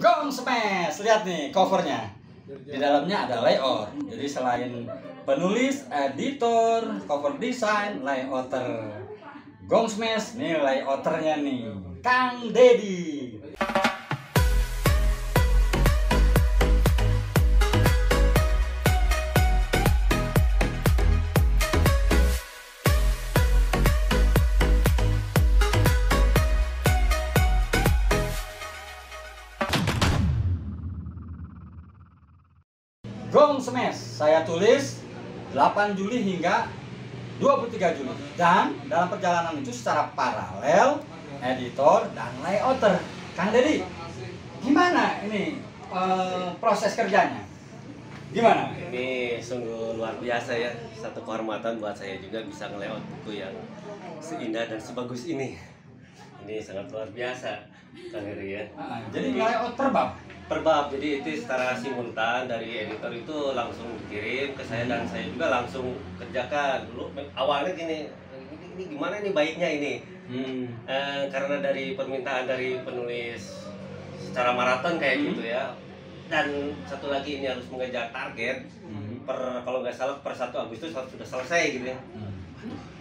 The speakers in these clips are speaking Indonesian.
Gong Smash, lihat nih covernya. Di dalamnya ada layout. Jadi selain penulis, editor, cover design, layouter. Gong Smash, nih layouternya nih, Kang Dedi. Gong Smash, saya tulis 8 Juli hingga 23 Juli. Dan dalam perjalanan itu secara paralel, editor dan layouter. Kang Dedi, gimana ini proses kerjanya? Gimana? Ini sungguh luar biasa ya. Satu kehormatan buat saya juga bisa nge-layout buku yang seindah dan sebagus ini. Ini sangat luar biasa, Kang Heri ya. Jadi nge-layout per bab? Per bab, jadi itu secara simultan dari editor itu langsung dikirim ke saya dan saya juga langsung kerjakan. Dulu awalnya gini, ini gimana nih baiknya ini? Karena dari permintaan dari penulis secara maraton kayak gitu ya. Dan satu lagi ini harus mengejar target kalau nggak salah per 1 Agustus harus sudah selesai gitu ya.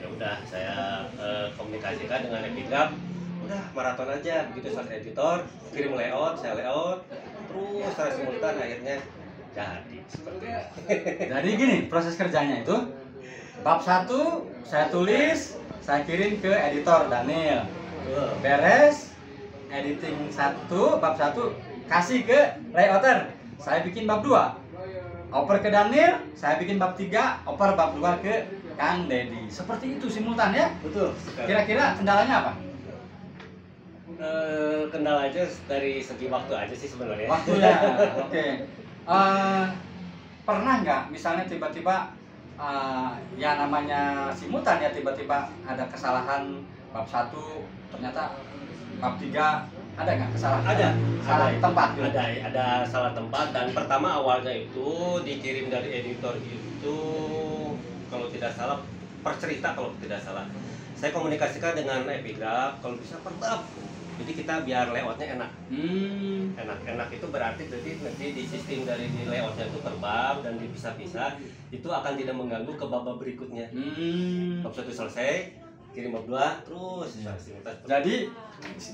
Ya udah saya komunikasikan dengan Epigraph, udah maraton aja, begitu selesai editor kirim layout, saya layout terus secara simultan akhirnya jadi seperti ini. Jadi gini proses kerjanya itu, bab 1 saya tulis, saya kirim ke editor Daniel, beres editing bab 1 kasih ke layouter, saya bikin bab 2, oper ke Daniel, saya bikin bab 3, oper bab 2 ke Kang Dedi. Seperti itu simultan ya? Betul. Kira-kira kendalanya apa? Kendala aja dari segi waktu aja sih sebenarnya. Waktunya, oke. Pernah nggak misalnya tiba-tiba ya namanya simultan ya, tiba-tiba ada kesalahan bab 1 ternyata bab 3 ada nggak kesalahan? Ada. Salah tempat. Ada salah tempat. Dan pertama awalnya itu dikirim dari editor itu kalau tidak salah per cerita, kalau tidak salah saya komunikasikan dengan Epigraph kalau bisa per bab. Jadi kita biar layoutnya enak. Enak itu berarti nanti di sistem dari layoutnya itu per bab dan dipisah-pisah, itu akan tidak mengganggu ke bab berikutnya. Bab 1 selesai, kirim bab 2 terus. Jadi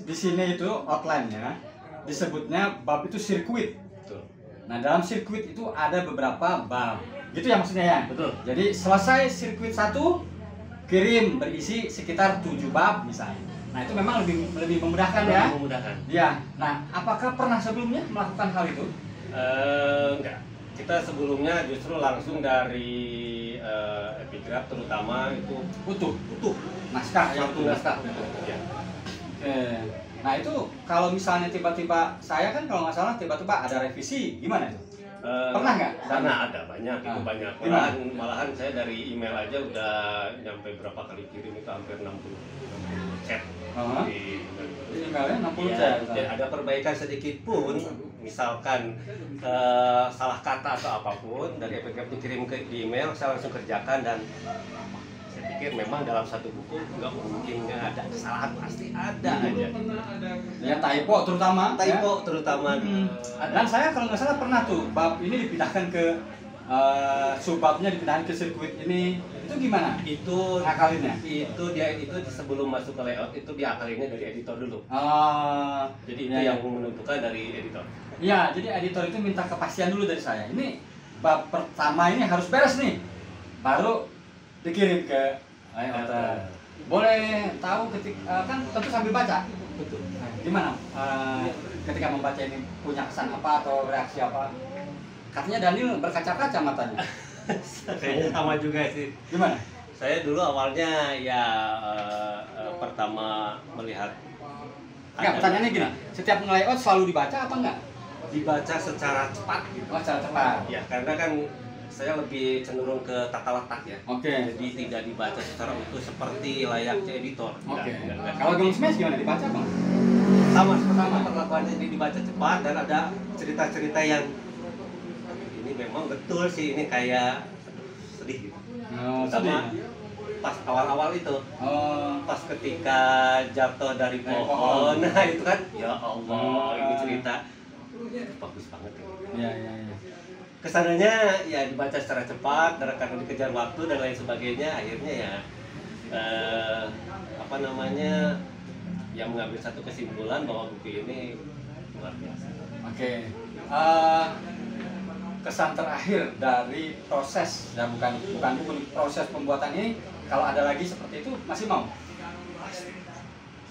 di sini itu outline-nya disebutnya bab itu sirkuit. Betul. Nah dalam sirkuit itu ada beberapa bab, gitu ya maksudnya ya. Betul. Jadi selesai sirkuit 1 kirim berisi sekitar 7 bab misalnya. Nah itu memang lebih memudahkan ya. Memudahkan. Ya. Nah apakah pernah sebelumnya melakukan hal itu? Enggak. Kita sebelumnya justru langsung dari Epigraph terutama itu utuh. Naskah yang Satu naskah. Ya. Oke. Nah itu kalau misalnya tiba-tiba saya kan kalau nggak salah tiba-tiba ada revisi, gimana itu? Pernah nggak? Karena ada banyak, itu banyak. Malahan saya dari email aja udah nyampe berapa kali kirim, itu hampir 60 chat. Di emailnya 60 ya, chat. ada perbaikan sedikit pun, misalkan salah kata atau apapun dari Epigraph dikirim ke di email, saya langsung kerjakan. Dan saya pikir memang dalam satu buku nggak mungkin nggak ada kesalahan, pasti ada aja. Ya typo terutama. Dan Dan saya kalau nggak salah pernah tuh bab ini dipindahkan ke subbabnya dipindahkan ke sirkuit ini. Itu gimana? Itu ngakalinnya? Itu sebelum masuk ke layout itu diakalinnya dari editor dulu. Jadi itu yang menentukan dari editor. Iya, jadi editor itu minta kepastian dulu dari saya. Ini bab pertama ini harus beres nih, baru dikirim ke layouter. Boleh tahu ketika kan tentu sambil baca. Betul. Nah, gimana ketika membaca ini, punya kesan apa atau reaksi apa? Katanya Daniel berkaca-kaca matanya. Kayaknya sama juga sih. Gimana? Saya dulu awalnya ya pertama melihat. Enggak, pertanyaannya gini, setiap nge-layout selalu dibaca apa enggak? Dibaca secara cepat gitu. Oh, secara cepat. Ya, karena kan saya lebih cenderung ke tata letak ya. Oke. Jadi tidak dibaca secara utuh seperti layaknya editor. Oke. Enggak. Kalau Gong Smash gimana, dibaca apa? Sama perlakuannya, ini dibaca cepat dan ada cerita-cerita yang ini memang betul sih, ini kayak sedih gitu. Sedih. pas awal-awal itu. Oh. Pas ketika jatuh dari pohon, nah itu kan, ya Allah, ini cerita bagus banget ya. Iya, iya, iya. Kesananya ya dibaca secara cepat, karena dikejar waktu dan lain sebagainya, akhirnya ya apa namanya, yang mengambil satu kesimpulan bahwa buku ini luar biasa. Oke. Kesan terakhir dari proses, dan bukan buku, proses pembuatan ini, kalau ada lagi seperti itu masih mau?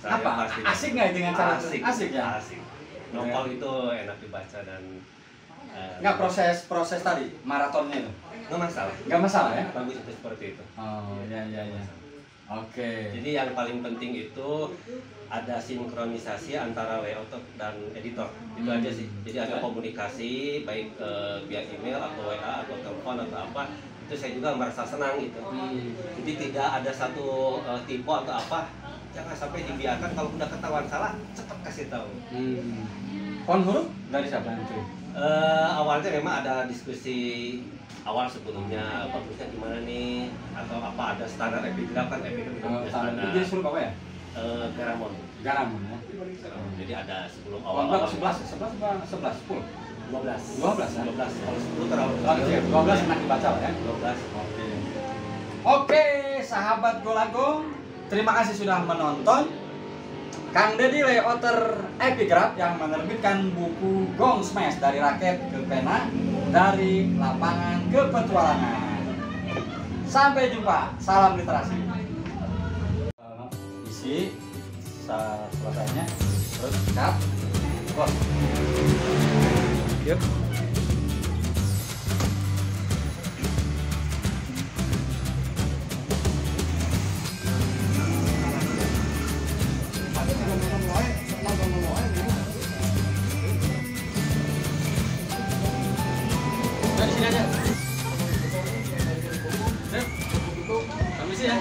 Saya Apa? pasti Asik nggak dengan cara asik, asik ya? asik. Novel itu enak dibaca dan Nggak, proses tadi maratonnya itu nggak masalah. nggak masalah ya? Bagus itu seperti itu. Oh, ya, ya, ya. Oke. Jadi yang paling penting itu ada sinkronisasi antara layout dan editor. Itu aja sih. Jadi ada komunikasi baik via email atau WA atau telepon atau apa. Itu saya juga merasa senang gitu. Jadi tidak ada satu tipe atau apa. Jangan sampai dibiarkan, kalau udah ketahuan salah cepat kasih tahu. Font huruf dari siapa yang itu? Awalnya memang ada diskusi awal sebelumnya, bagusnya gimana nih, atau apa ada standar epigraf kan, epigraf Standar. Jadi suruh apa ya? Garamon. Garamon ya. Jadi ada sebelum Font awal 11, 10. 12 12 ya? 12. Kalau 10 terlalu Oke, 12 enak dibaca lah ya. 12. Oke, sahabat Golagong, terima kasih sudah menonton. Kang Deddy layouter epigraf yang menerbitkan buku Gong Smash dari raket ke pena, dari lapangan ke petualangan. Sampai jumpa, salam literasi. Isi selesainya, terus cut, close. Yuk. Di sini aja. Permisi ya.